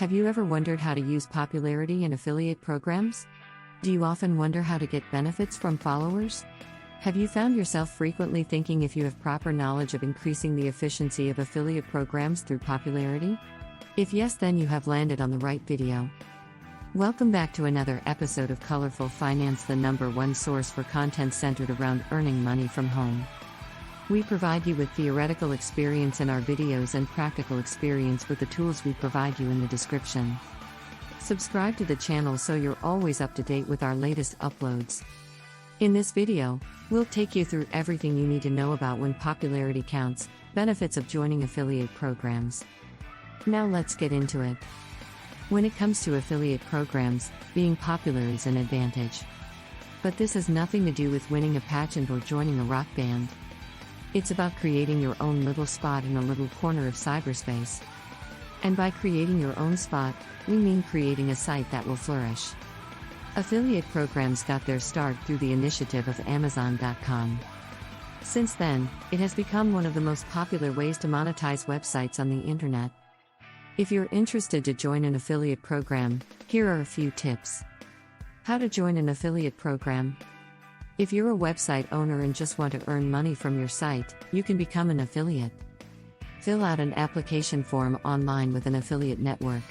Have you ever wondered how to use popularity in affiliate programs? Do you often wonder how to get benefits from followers? Have you found yourself frequently thinking if you have proper knowledge of increasing the efficiency of affiliate programs through popularity? If yes, then you have landed on the right video. Welcome back to another episode of Colorful Finance, the #1 source for content centered around earning money from home. We provide you with theoretical experience in our videos and practical experience with the tools we provide you in the description. Subscribe to the channel so you're always up to date with our latest uploads. In this video, we'll take you through everything you need to know about when popularity counts, benefits of joining affiliate programs. Now let's get into it. When it comes to affiliate programs, being popular is an advantage. But this has nothing to do with winning a pageant or joining a rock band. It's about creating your own little spot in a little corner of cyberspace. And by creating your own spot, we mean creating a site that will flourish. Affiliate programs got their start through the initiative of Amazon.com. Since then, it has become one of the most popular ways to monetize websites on the internet. If you're interested to join an affiliate program, here are a few tips. How to join an affiliate program. If you're a website owner and just want to earn money from your site, you can become an affiliate. Fill out an application form online with an affiliate network.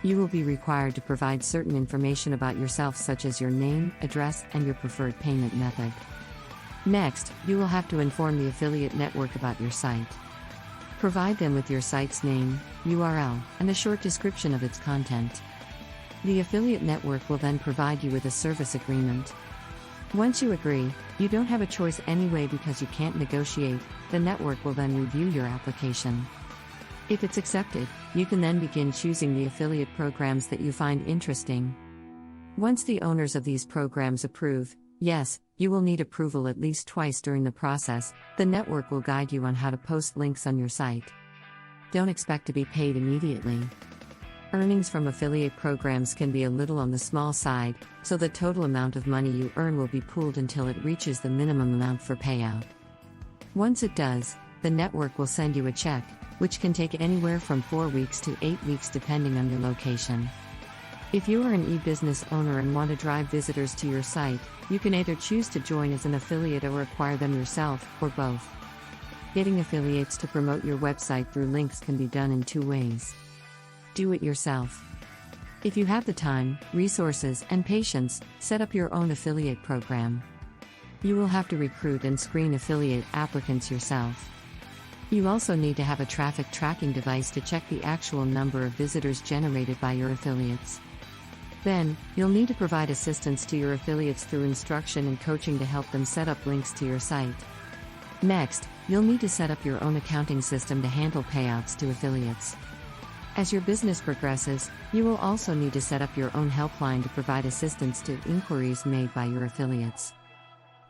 You will be required to provide certain information about yourself, such as your name, address, and your preferred payment method. Next, you will have to inform the affiliate network about your site. Provide them with your site's name, URL, and a short description of its content. The affiliate network will then provide you with a service agreement. Once you agree, you don't have a choice anyway because you can't negotiate. The network will then review your application. If it's accepted, you can then begin choosing the affiliate programs that you find interesting. Once the owners of these programs approve, yes, you will need approval at least twice during the process. The network will guide you on how to post links on your site. Don't expect to be paid immediately. Earnings from affiliate programs can be a little on the small side, so the total amount of money you earn will be pooled until it reaches the minimum amount for payout. Once it does, the network will send you a check, which can take anywhere from 4 weeks to 8 weeks depending on your location. If you are an e-business owner and want to drive visitors to your site, you can either choose to join as an affiliate or acquire them yourself, or both. Getting affiliates to promote your website through links can be done in 2 ways. Do it yourself. If you have the time, resources, and patience, set up your own affiliate program. You will have to recruit and screen affiliate applicants yourself. You also need to have a traffic tracking device to check the actual number of visitors generated by your affiliates. Then, you'll need to provide assistance to your affiliates through instruction and coaching to help them set up links to your site. Next, you'll need to set up your own accounting system to handle payouts to affiliates. As your business progresses, you will also need to set up your own helpline to provide assistance to inquiries made by your affiliates.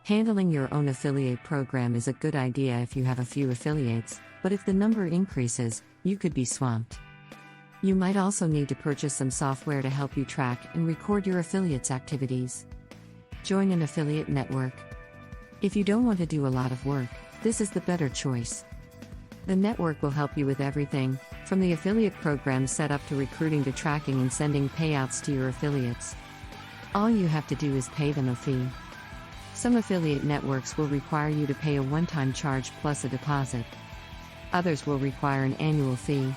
Handling your own affiliate program is a good idea if you have a few affiliates, but if the number increases, you could be swamped. You might also need to purchase some software to help you track and record your affiliates' activities. Join an affiliate network. If you don't want to do a lot of work, this is the better choice. The network will help you with everything, from the affiliate program setup to recruiting to tracking and sending payouts to your affiliates. All you have to do is pay them a fee. Some affiliate networks will require you to pay a one-time charge plus a deposit. Others will require an annual fee.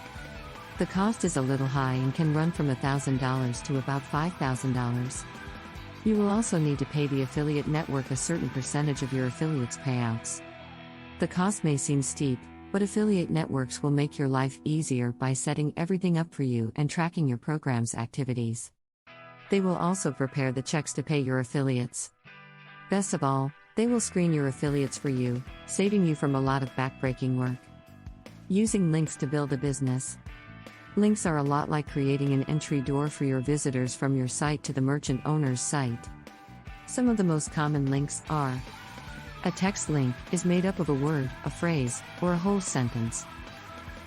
The cost is a little high and can run from $1,000 to about $5,000. You will also need to pay the affiliate network a certain percentage of your affiliates' payouts. The cost may seem steep, but affiliate networks will make your life easier by setting everything up for you and tracking your program's activities. They will also prepare the checks to pay your affiliates. Best of all, they will screen your affiliates for you, saving you from a lot of backbreaking work. Using links to build a business. Links are a lot like creating an entry door for your visitors from your site to the merchant owner's site. Some of the most common links are: a text link is made up of a word, a phrase, or a whole sentence.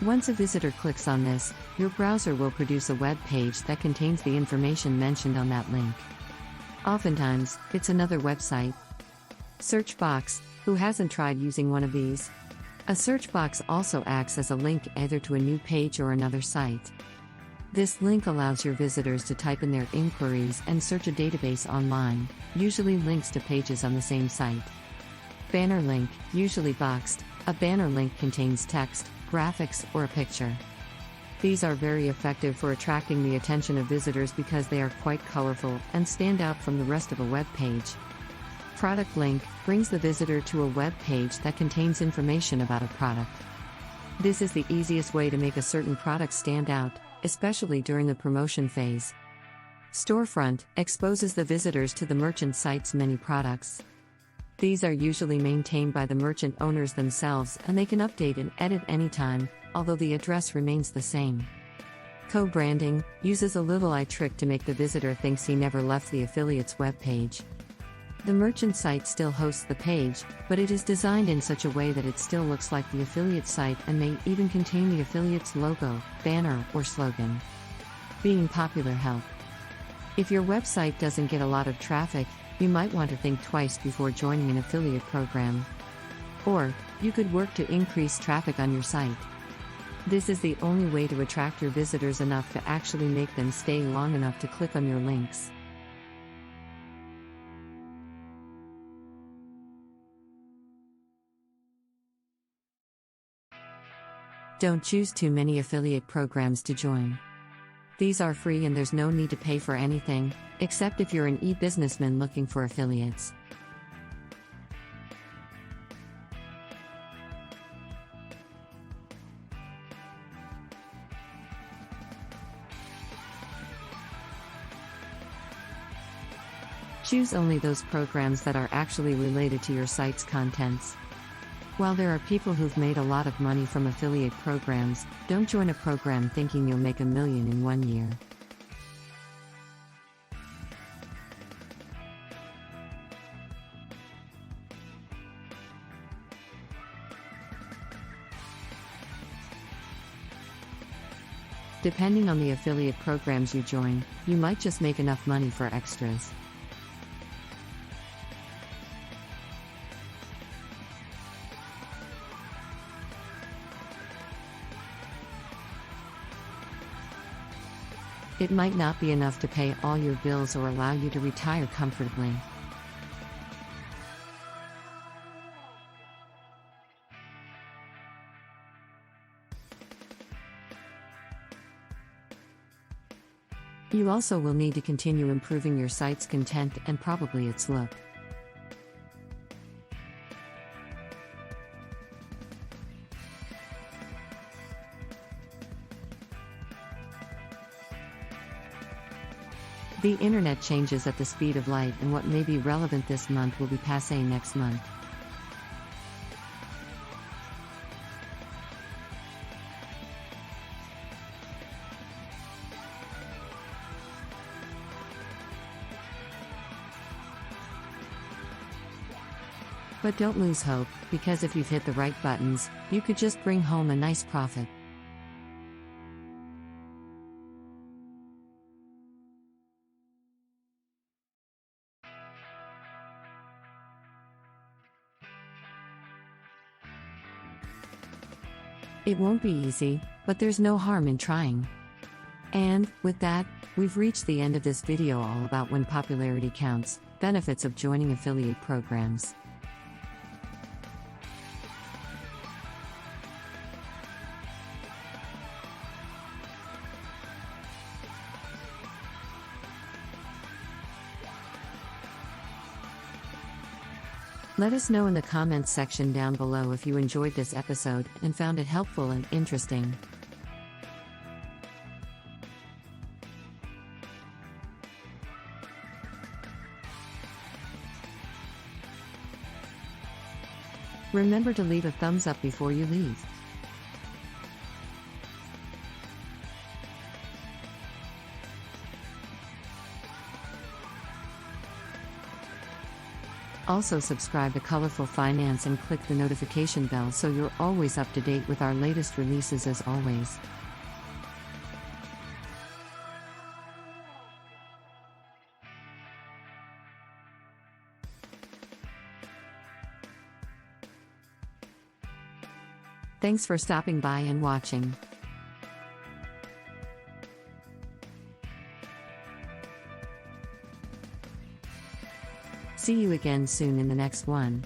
Once a visitor clicks on this, your browser will produce a web page that contains the information mentioned on that link. Oftentimes, it's another website. Search box. Who hasn't tried using one of these? A search box also acts as a link either to a new page or another site. This link allows your visitors to type in their inquiries and search a database online, usually links to pages on the same site. Banner link, usually boxed. A banner link contains text, graphics, or a picture. These are very effective for attracting the attention of visitors because they are quite colorful and stand out from the rest of a web page. Product link brings the visitor to a web page that contains information about a product. This is the easiest way to make a certain product stand out, especially during the promotion phase. Storefront exposes the visitors to the merchant site's many products. These are usually maintained by the merchant owners themselves and they can update and edit anytime, although the address remains the same. Co-branding uses a little eye trick to make the visitor think he never left the affiliate's web page. The merchant site still hosts the page, but it is designed in such a way that it still looks like the affiliate site and may even contain the affiliate's logo, banner, or slogan. Being popular help. If your website doesn't get a lot of traffic, you might want to think twice before joining an affiliate program. Or, you could work to increase traffic on your site. This is the only way to attract your visitors enough to actually make them stay long enough to click on your links. Don't choose too many affiliate programs to join. These are free and there's no need to pay for anything, except if you're an e-businessman looking for affiliates. Choose only those programs that are actually related to your site's contents. While there are people who've made a lot of money from affiliate programs, don't join a program thinking you'll make $1 million in 1 year. Depending on the affiliate programs you join, you might just make enough money for extras. It might not be enough to pay all your bills or allow you to retire comfortably. You also will need to continue improving your site's content and probably its look. The internet changes at the speed of light, and what may be relevant this month will be passé next month. But don't lose hope, because if you've hit the right buttons, you could just bring home a nice profit. It won't be easy, but there's no harm in trying. And, with that, we've reached the end of this video all about when popularity counts, benefits of joining affiliate programs. Let us know in the comments section down below if you enjoyed this episode and found it helpful and interesting. Remember to leave a thumbs up before you leave. Also subscribe to Colorful Finance and click the notification bell so you're always up to date with our latest releases as always. Thanks for stopping by and watching. See you again soon in the next one.